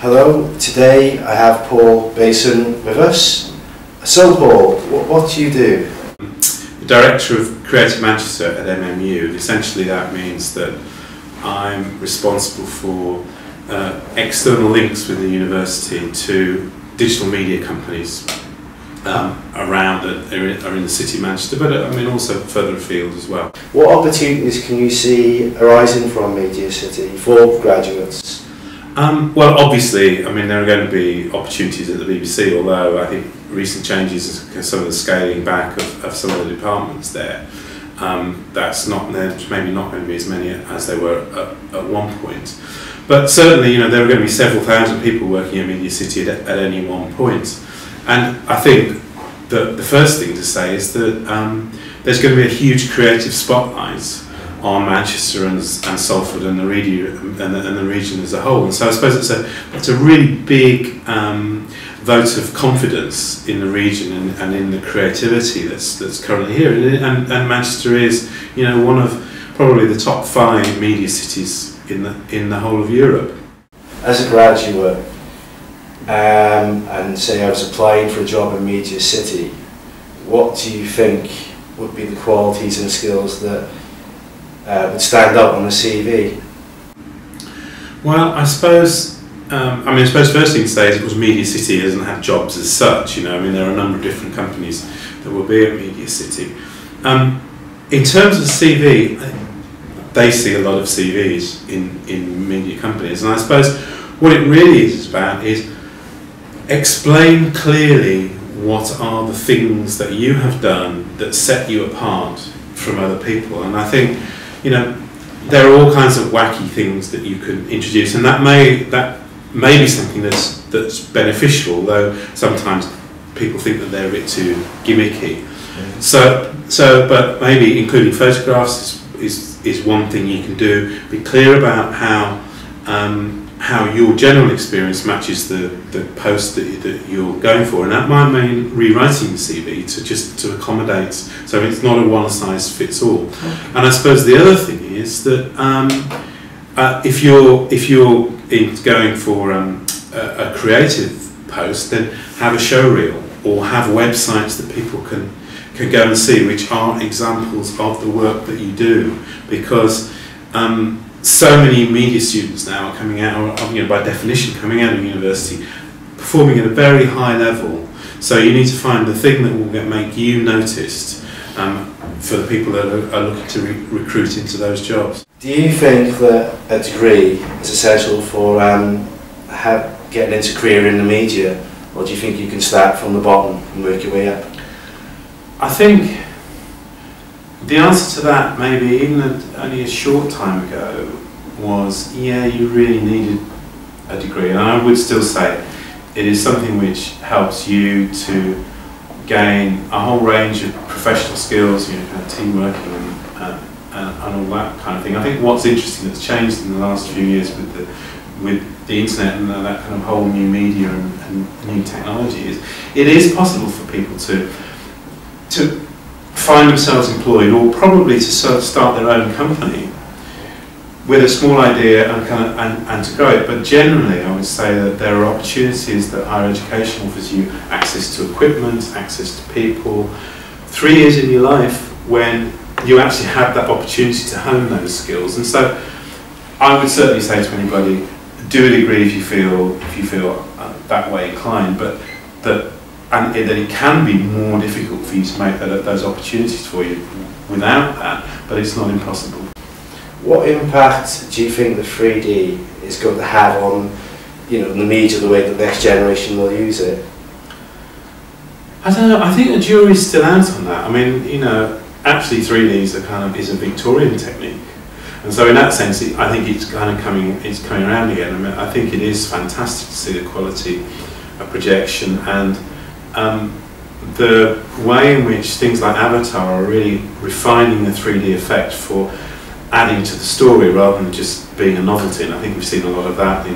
Hello, today I have Paul Bason with us. So Paul, what do you do? The Director of Creative Manchester at MMU. Essentially that means that I'm responsible for external links with the university to digital media companies around that are in the city of Manchester, but I mean also further afield as well. What opportunities can you see arising from Media City for graduates? Well, obviously, I mean, there are going to be opportunities at the BBC, although I think recent changes, some of the scaling back of some of the departments there, that's not, there's maybe not going to be as many as there were at one point. But certainly, you know, there are going to be several thousand people working in Media City at any one point. And I think that the first thing to say is that there's going to be a huge creative spotlight on Manchester and Salford and the region as a whole. And so I suppose it's a really big vote of confidence in the region and in the creativity that's currently here. And Manchester is, you know, one of probably the top 5 media cities in the whole of Europe. As a graduate, and say I was applying for a job in Media City, what do you think would be the qualities and skills that would stand out on the CV? Well, I suppose first thing to say is, of course, Media City doesn't have jobs as such. You know, I mean, there are a number of different companies that will be at Media City. In terms of CV, they see a lot of CVs in media companies, and I suppose what it really is about is explain clearly what are the things that you have done that set you apart from other people. And I think, you know, there are all kinds of wacky things that you can introduce, and that may be something that's beneficial, though sometimes people think that they're a bit too gimmicky. So, but maybe including photographs is one thing you can do. Be clear about how your general experience matches the post that you're going for, and that might mean rewriting the CV to accommodate, so it's not a one-size-fits-all. And I suppose the other thing is that if you're going for a creative post, then have a show reel or have websites that people can go and see, which are examples of the work that you do, because so many media students now are coming out, or, you know, by definition, coming out of university, performing at a very high level. So you need to find the thing that will make you noticed for the people that are looking to recruit into those jobs. Do you think that a degree is essential for getting into a career in the media, or do you think you can start from the bottom and work your way up? I think the answer to that, maybe even only a short time ago, was, yeah, you really needed a degree. And I would still say it is something which helps you to gain a whole range of professional skills, you know, kind of team working and all that kind of thing. I think what's interesting that's changed in the last few years with the internet and that kind of whole new media and new technology is it is possible for people to find themselves employed, or probably to start their own company with a small idea and to grow it. But generally, I would say that there are opportunities that higher education offers you: access to equipment, access to people. 3 years in your life when you actually have that opportunity to hone those skills. And so, I would certainly say to anybody, do a degree if you feel that way inclined, but that it can be more difficult for you to make those opportunities for you without that, but it's not impossible. What impact do you think the 3D is going to have on, you know, the media, the way the next generation will use it? I don't know. I think the jury's still out on that. I mean, you know, actually 3D is a Victorian technique, and so in that sense, I think it's coming around again. I mean, I think it is fantastic to see the quality of projection and the way in which things like Avatar are really refining the 3D effect for adding to the story rather than just being a novelty. And I think we've seen a lot of that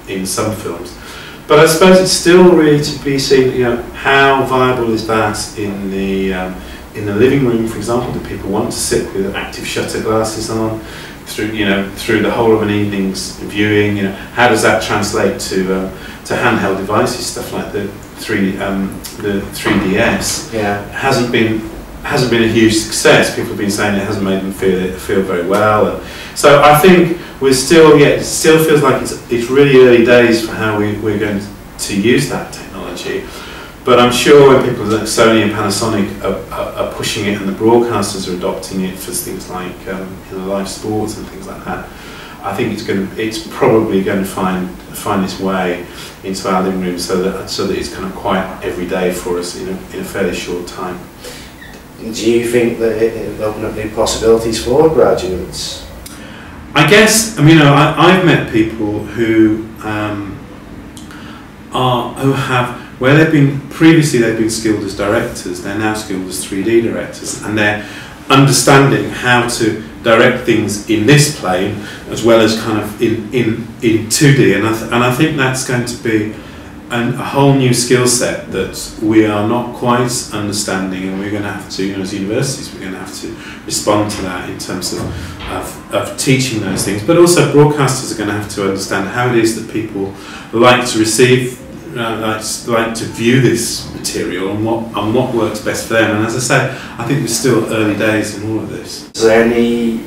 in some films. But I suppose it's still really to be seen, you know, how viable is that in in the living room, for example? Do people want to sit with active shutter glasses on through the whole of an evening's viewing? How does that translate to handheld devices, stuff like the 3DS? Yeah, hasn't been a huge success. People have been saying it hasn't made them feel very well. And so I think it still feels like it's really early days for how we're going to use that technology. But I'm sure when people like Sony and Panasonic are pushing it, and the broadcasters are adopting it for things like live sports and things like that, I think it's probably going to find its way into our living room, so that it's kind of quite every day for us in a fairly short time. Do you think that it will open up new possibilities for graduates? I guess, I've met people who have, where previously they've been skilled as directors, they're now skilled as 3D directors, and they're understanding how to direct things in this plane as well as kind of in 2D, and I think that's going to be a whole new skill set that we are not quite understanding, and we're going to have to, as universities, we're going to have to respond to that in terms of teaching those things. But also broadcasters are going to have to understand how it is that people like to receive, like to view this material, and what works best for them. And as I say, I think we're still early days in all of this. Is there any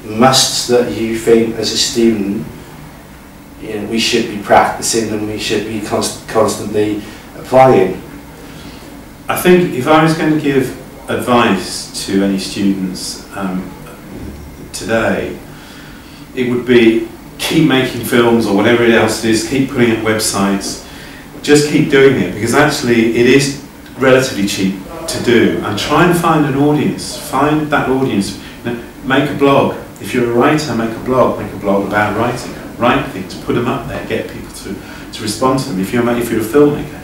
musts that you think as a student we should be practicing and we should be constantly applying? I think if I was going to give advice to any students today, it would be keep making films or whatever else it is, keep putting up websites, just keep doing it, because actually it is relatively cheap to do, and try and find an audience, find that audience. Make a blog. If you're a writer, make a blog about writing. Write things, put them up there, get people to respond to them. If you're a filmmaker,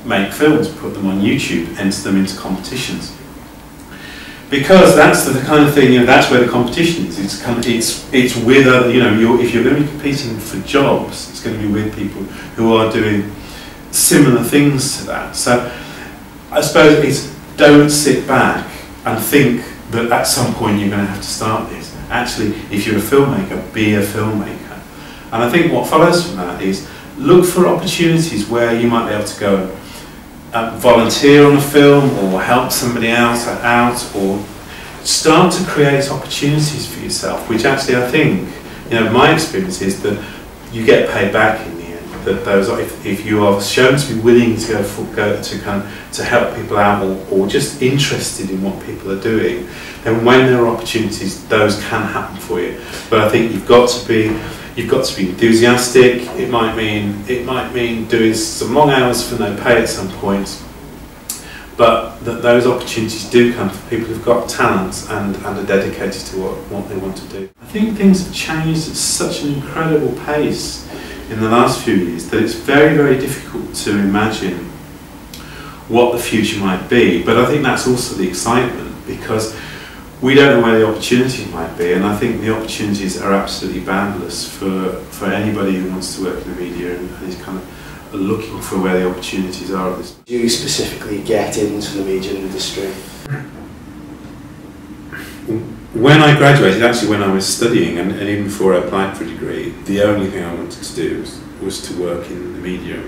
make films, put them on YouTube, enter them into competitions. Because that's the kind of thing, that's where the competition is. It's with other, if you're going to be competing for jobs, it's going to be with people who are doing similar things to that. So I suppose it's, don't sit back and think that at some point you're going to have to start this. Actually, if you're a filmmaker, be a filmmaker. And I think what follows from that is look for opportunities where you might be able to go volunteer on a film, or help somebody else out, or start to create opportunities for yourself, which actually I think, my experience is that you get paid back in the end. That those, if you are shown to be willing to to help people out, or just interested in what people are doing, then when there are opportunities, those can happen for you. But I think you've got to be enthusiastic. It might mean doing some long hours for no pay at some point, but that those opportunities do come for people who've got talent and are dedicated to what they want to do. I think things have changed at such an incredible pace in the last few years that it's very, very difficult to imagine what the future might be. But I think that's also the excitement, because we don't know where the opportunities might be, and I think the opportunities are absolutely boundless for anybody who wants to work in the media and is kind of looking for where the opportunities are at this. Do you specifically get into the media industry? When I graduated, actually when I was studying, and even before I applied for a degree, the only thing I wanted to do was to work in the media,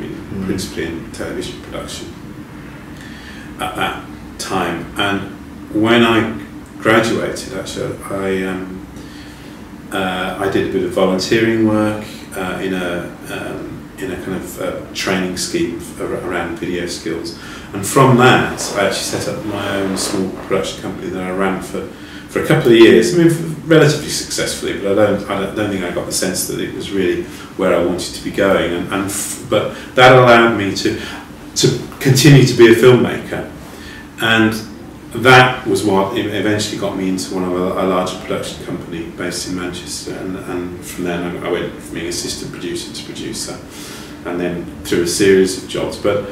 principally in television production at that time. And when I graduated, actually, I did a bit of volunteering work in a kind of training scheme around video skills, and from that I actually set up my own small production company that I ran for a couple of years. Relatively successfully, but I don't think I got the sense that it was really where I wanted to be going, but that allowed me to continue to be a filmmaker, and that was what eventually got me into one of a larger production company based in Manchester, and from then I went from being assistant producer to producer, and then through a series of jobs. But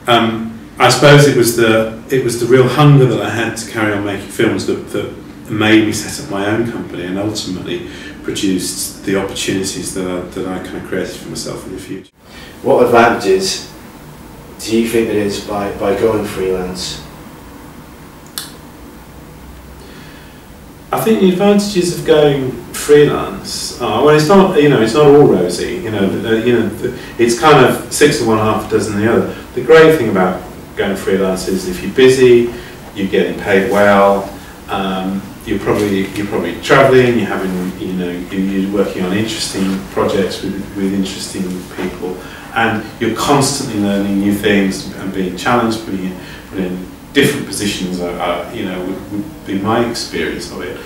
I suppose it was the real hunger that I had to carry on making films that made me set up my own company, and ultimately produced the opportunities that I kind of created for myself in the future. What advantages do you think there is by going freelance? I think the advantages of going freelance are, well, it's not, you know, it's not all rosy. It's kind of 6 of one, half a dozen the other. The great thing about going freelance is if you're busy, you're getting paid well. You're probably travelling. You're having, you're working on interesting projects with interesting people, and you're constantly learning new things and being challenged, put in different positions. Would be my experience of it.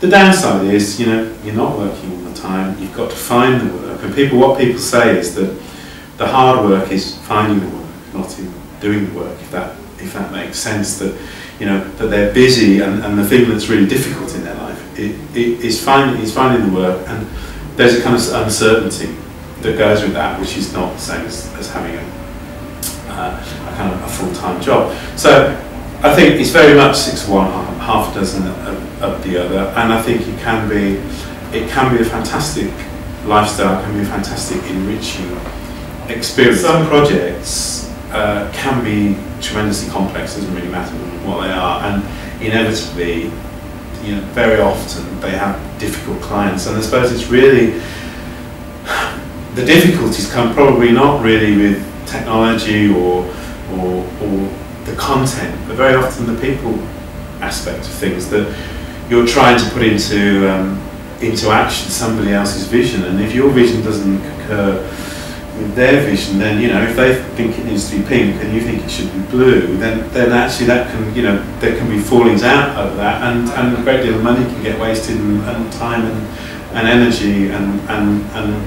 The downside is, you're not working all the time. You've got to find the work, and what people say is that the hard work is finding the work, not in doing the work. If that makes sense, that they're busy, and the thing that's really difficult in their life is finding the work, and there's a kind of uncertainty that goes with that, which is not the same as having a kind of a full-time job. So I think it's very much 6 of one, half a dozen of the other, and I think it can be a fantastic lifestyle, can be a fantastic enriching experience. Some projects can be tremendously complex, doesn't really matter what they are, and inevitably, very often they have difficult clients, and I suppose it's really, the difficulties come probably not really with technology or the content, but very often the people aspect of things, that you're trying to put into action somebody else's vision, and if your vision doesn't concur with their vision, then if they think it needs to be pink and you think it should be blue, then actually that can there can be fallings out over that, and a great deal of money can get wasted, and time and energy, and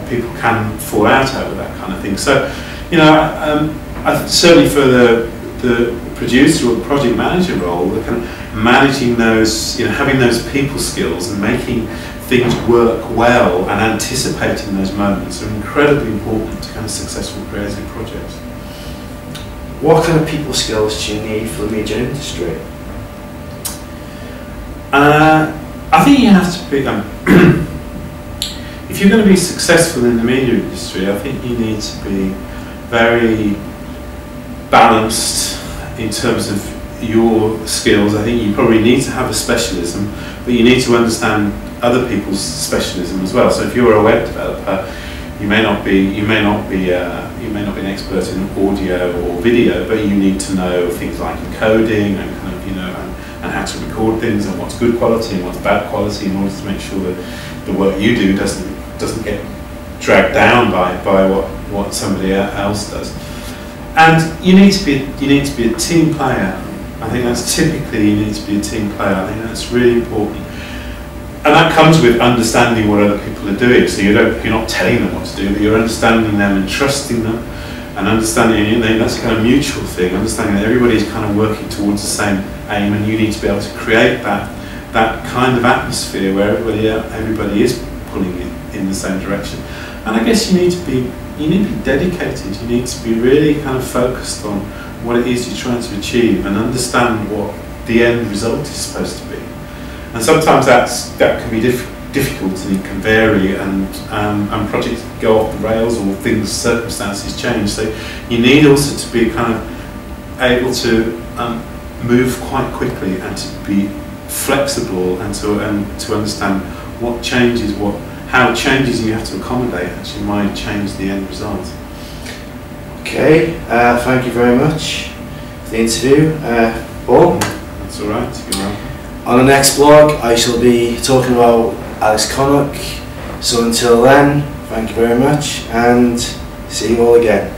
people can fall out over that kind of thing. So certainly for the producer or the project manager role, the kind of managing those, having those people skills and making things work well and anticipating those moments are incredibly important to kind of successful creative projects. What kind of people skills do you need for the media industry? I think you have to be, if you're going to be successful in the media industry, I think you need to be very balanced in terms of your skills. I think you probably need to have a specialism, but you need to understand other people's specialism as well. So if you're a web developer, you may not be an expert in audio or video, but you need to know things like encoding and kind of and how to record things, and what's good quality and what's bad quality, in order to make sure that the work you do doesn't get dragged down by what somebody else does. And you need to be a team player. I think that's typically, you need to be a team player. I think that's really important. And that comes with understanding what other people are doing. So you're not telling them what to do, but you're understanding them and trusting them, and understanding, that's a kind of mutual thing, understanding that everybody's kind of working towards the same aim, and you need to be able to create that kind of atmosphere where everybody is pulling in the same direction. And I guess you need to be dedicated. You need to be really kind of focused on what it is you're trying to achieve, and understand what the end result is supposed to be. And sometimes that can be difficult, and it can vary, and projects go off the rails, or circumstances change. So you need also to be kind of able to move quite quickly, and to be flexible, and to understand what changes, how changes you have to accommodate actually might change the end result. Okay, thank you very much for the interview, Paul. That's all right. You're welcome. On the next blog, I shall be talking about Alex Connock. So until then, thank you very much, and see you all again.